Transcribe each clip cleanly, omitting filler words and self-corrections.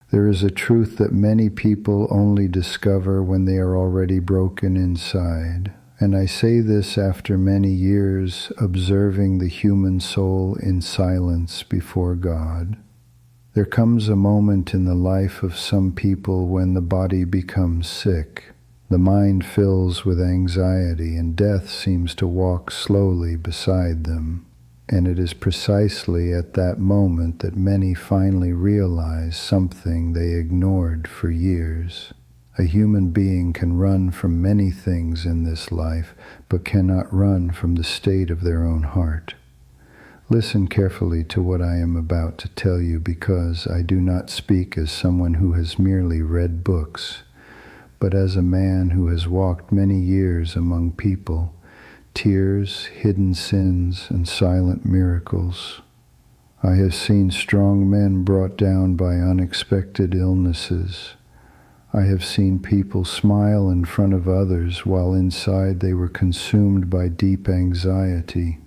There is a truth that many people only discover when they are already broken inside. And I say this after many years observing the human soul in silence before God. There comes a moment in the life of some people when the body becomes sick, the mind fills with anxiety, and death seems to walk slowly beside them. And it is precisely at that moment that many finally realize something they ignored for years. A human being can run from many things in this life, but cannot run from the state of their own heart. Listen carefully to what I am about to tell you, because I do not speak as someone who has merely read books, but as a man who has walked many years among people, tears, hidden sins, and silent miracles. I have seen strong men brought down by unexpected illnesses. I have seen people smile in front of others while inside they were consumed by deep anxiety.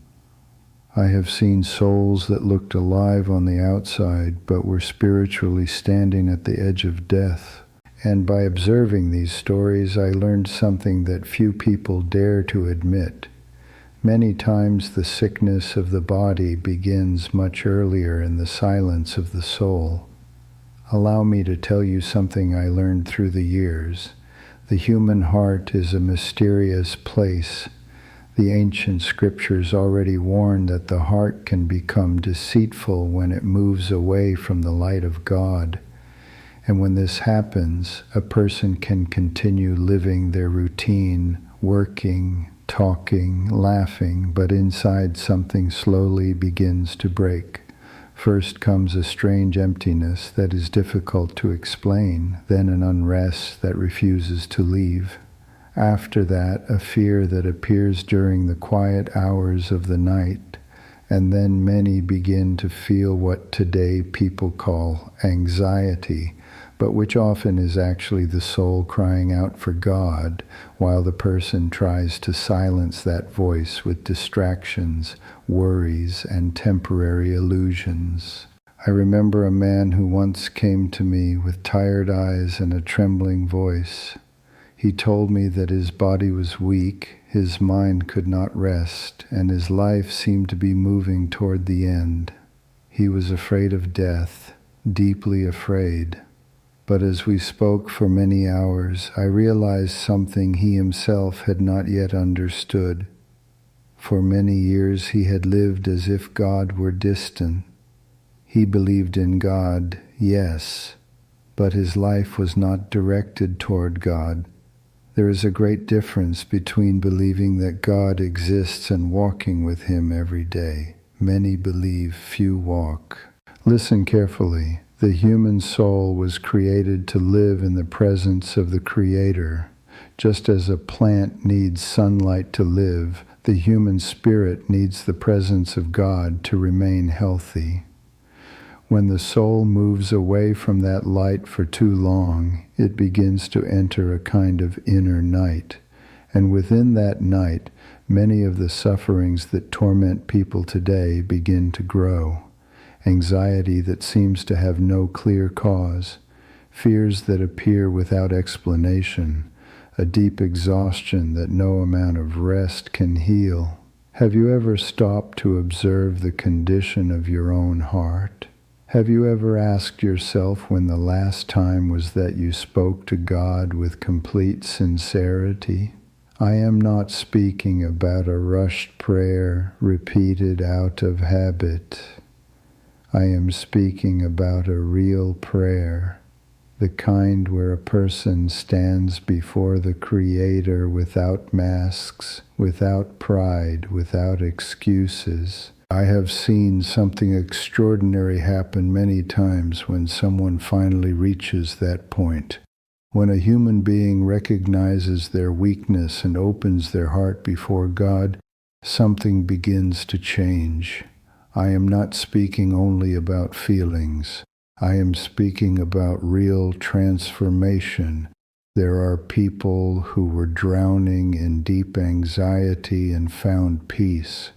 I have seen souls that looked alive on the outside but were spiritually standing at the edge of death. And by observing these stories, I learned something that few people dare to admit. Many times the sickness of the body begins much earlier in the silence of the soul. Allow me to tell you something I learned through the years. The human heart is a mysterious place. The ancient scriptures already warn that the heart can become deceitful when it moves away from the light of God. And when this happens, a person can continue living their routine, working, talking, laughing, but inside something slowly begins to break. First comes a strange emptiness that is difficult to explain, then an unrest that refuses to leave. After that, a fear that appears during the quiet hours of the night, and then many begin to feel what today people call anxiety, but which often is actually the soul crying out for God, while the person tries to silence that voice with distractions, worries, and temporary illusions. I remember a man who once came to me with tired eyes and a trembling voice. He told me that his body was weak, his mind could not rest, and his life seemed to be moving toward the end. He was afraid of death, deeply afraid. But as we spoke for many hours, I realized something he himself had not yet understood. For many years he had lived as if God were distant. He believed in God, yes, but his life was not directed toward God. There is a great difference between believing that God exists and walking with him every day. Many believe, few walk. Listen carefully. The human soul was created to live in the presence of the Creator. Just as a plant needs sunlight to live, the human spirit needs the presence of God to remain healthy. When the soul moves away from that light for too long, it begins to enter a kind of inner night. And within that night, many of the sufferings that torment people today begin to grow. Anxiety that seems to have no clear cause, fears that appear without explanation, a deep exhaustion that no amount of rest can heal. Have you ever stopped to observe the condition of your own heart? Have you ever asked yourself when the last time was that you spoke to God with complete sincerity? I am not speaking about a rushed prayer repeated out of habit. I am speaking about a real prayer, the kind where a person stands before the Creator without masks, without pride, without excuses. I have seen something extraordinary happen many times when someone finally reaches that point. When a human being recognizes their weakness and opens their heart before God, something begins to change. I am not speaking only about feelings. I am speaking about real transformation. There are people who were drowning in deep anxiety and found peace.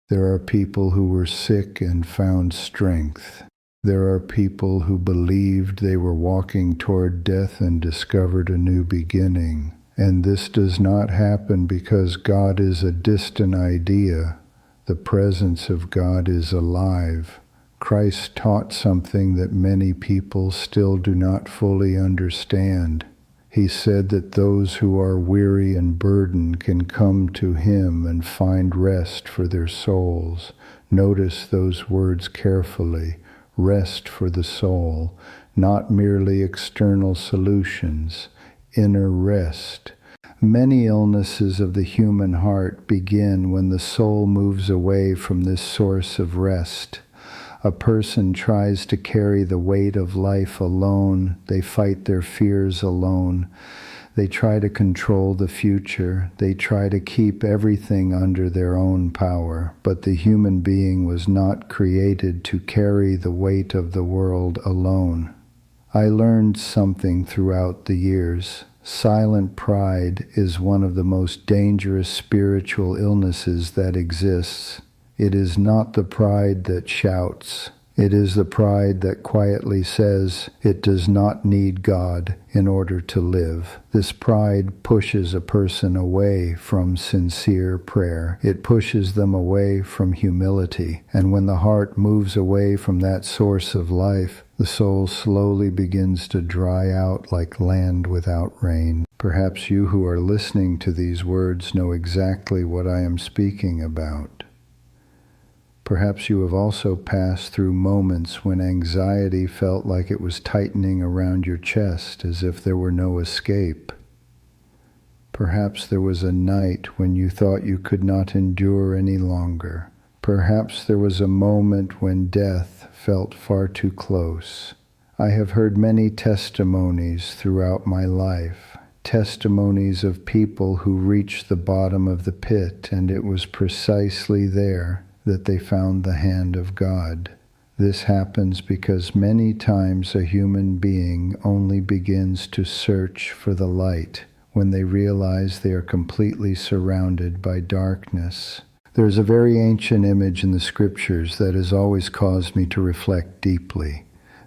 There are people who were sick and found strength. There are people who believed they were walking toward death and discovered a new beginning. And this does not happen because God is a distant idea. The presence of God is alive. Christ taught something that many people still do not fully understand. He said that those who are weary and burdened can come to him and find rest for their souls. Notice those words carefully. Rest for the soul, not merely external solutions. Inner rest. Many illnesses of the human heart begin when the soul moves away from this source of rest. A person tries to carry the weight of life alone. They fight their fears alone. They try to control the future. They try to keep everything under their own power. But the human being was not created to carry the weight of the world alone. I learned something throughout the years. Silent pride is one of the most dangerous spiritual illnesses that exists. It is not the pride that shouts. It is the pride that quietly says it does not need God in order to live. This pride pushes a person away from sincere prayer. It pushes them away from humility. And when the heart moves away from that source of life, the soul slowly begins to dry out like land without rain. Perhaps you who are listening to these words know exactly what I am speaking about. Perhaps you have also passed through moments when anxiety felt like it was tightening around your chest as if there were no escape. Perhaps there was a night when you thought you could not endure any longer. Perhaps there was a moment when death felt far too close. I have heard many testimonies throughout my life, testimonies of people who reached the bottom of the pit, and it was precisely there that they found the hand of God. This happens because many times a human being only begins to search for the light when they realize they are completely surrounded by darkness. There is a very ancient image in the scriptures that has always caused me to reflect deeply,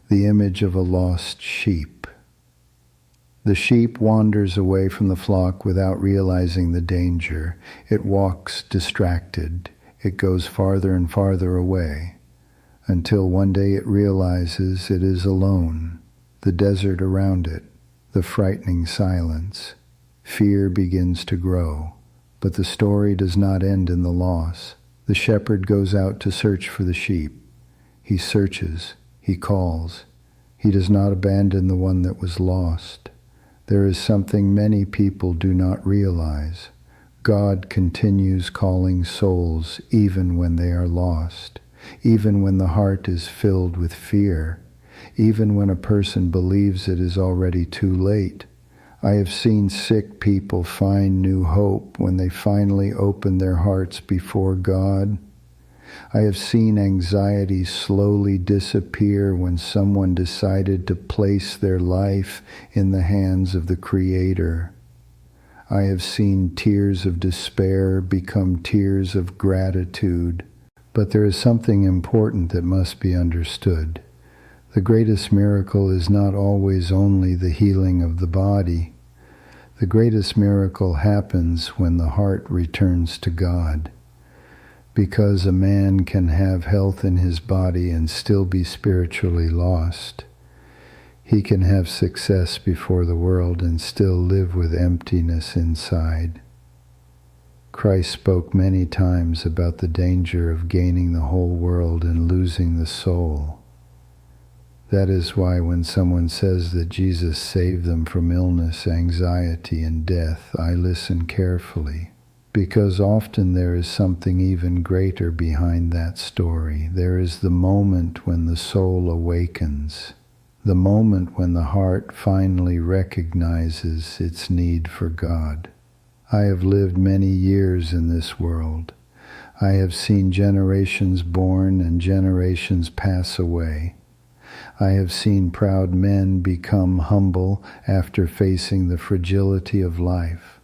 the image of a lost sheep. The sheep wanders away from the flock without realizing the danger. It walks distracted. It goes farther and farther away, until one day it realizes it is alone, the desert around it, the frightening silence. Fear begins to grow, but the story does not end in the loss. The shepherd goes out to search for the sheep. He searches, he calls. He does not abandon the one that was lost. There is something many people do not realize. God continues calling souls even when they are lost, even when the heart is filled with fear, even when a person believes it is already too late. I have seen sick people find new hope when they finally open their hearts before God. I have seen anxiety slowly disappear when someone decided to place their life in the hands of the Creator. I have seen tears of despair become tears of gratitude. But there is something important that must be understood. The greatest miracle is not always only the healing of the body. The greatest miracle happens when the heart returns to God. Because a man can have health in his body and still be spiritually lost. He can have success before the world and still live with emptiness inside. Christ spoke many times about the danger of gaining the whole world and losing the soul. That is why when someone says that Jesus saved them from illness, anxiety, and death, I listen carefully, because often there is something even greater behind that story. There is the moment when the soul awakens. The moment when the heart finally recognizes its need for God. I have lived many years in this world. I have seen generations born and generations pass away. I have seen proud men become humble after facing the fragility of life.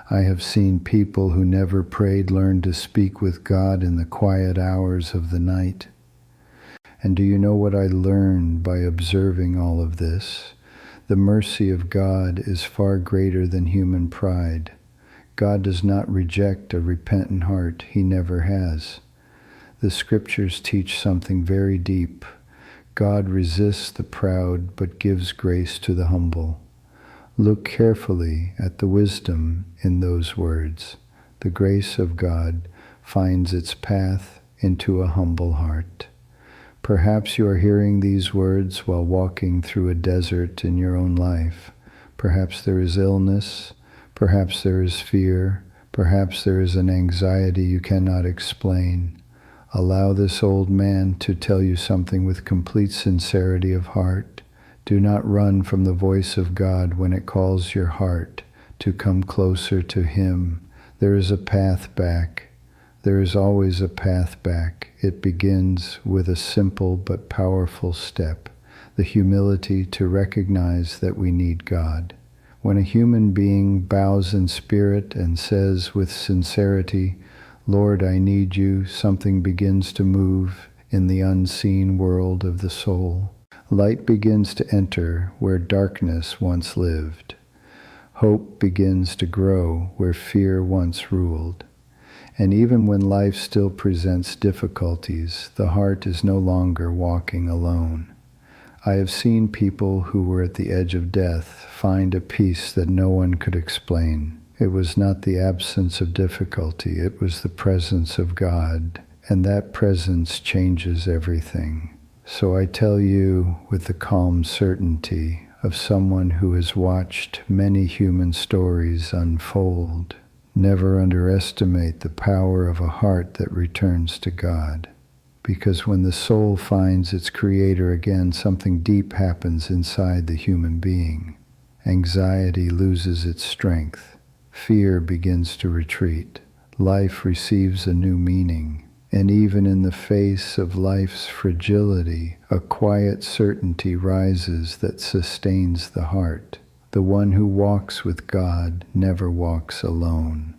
I have seen people who never prayed learn to speak with God in the quiet hours of the night. And do you know what I learned by observing all of this? The mercy of God is far greater than human pride. God does not reject a repentant heart. He never has. The scriptures teach something very deep. God resists the proud but gives grace to the humble. Look carefully at the wisdom in those words. The grace of God finds its path into a humble heart. Perhaps you are hearing these words while walking through a desert in your own life. Perhaps there is illness. Perhaps there is fear. Perhaps there is an anxiety you cannot explain. Allow this old man to tell you something with complete sincerity of heart. Do not run from the voice of God when it calls your heart to come closer to Him. There is a path back. There is always a path back. It begins with a simple but powerful step, the humility to recognize that we need God. When a human being bows in spirit and says with sincerity, "Lord, I need you," something begins to move in the unseen world of the soul. Light begins to enter where darkness once lived. Hope begins to grow where fear once ruled. And even when life still presents difficulties, the heart is no longer walking alone. I have seen people who were at the edge of death find a peace that no one could explain. It was not the absence of difficulty, it was the presence of God, and that presence changes everything. So I tell you with the calm certainty of someone who has watched many human stories unfold, never underestimate the power of a heart that returns to God. Because when the soul finds its Creator again, something deep happens inside the human being. Anxiety loses its strength. Fear begins to retreat. Life receives a new meaning. And even in the face of life's fragility, a quiet certainty rises that sustains the heart. The one who walks with God never walks alone.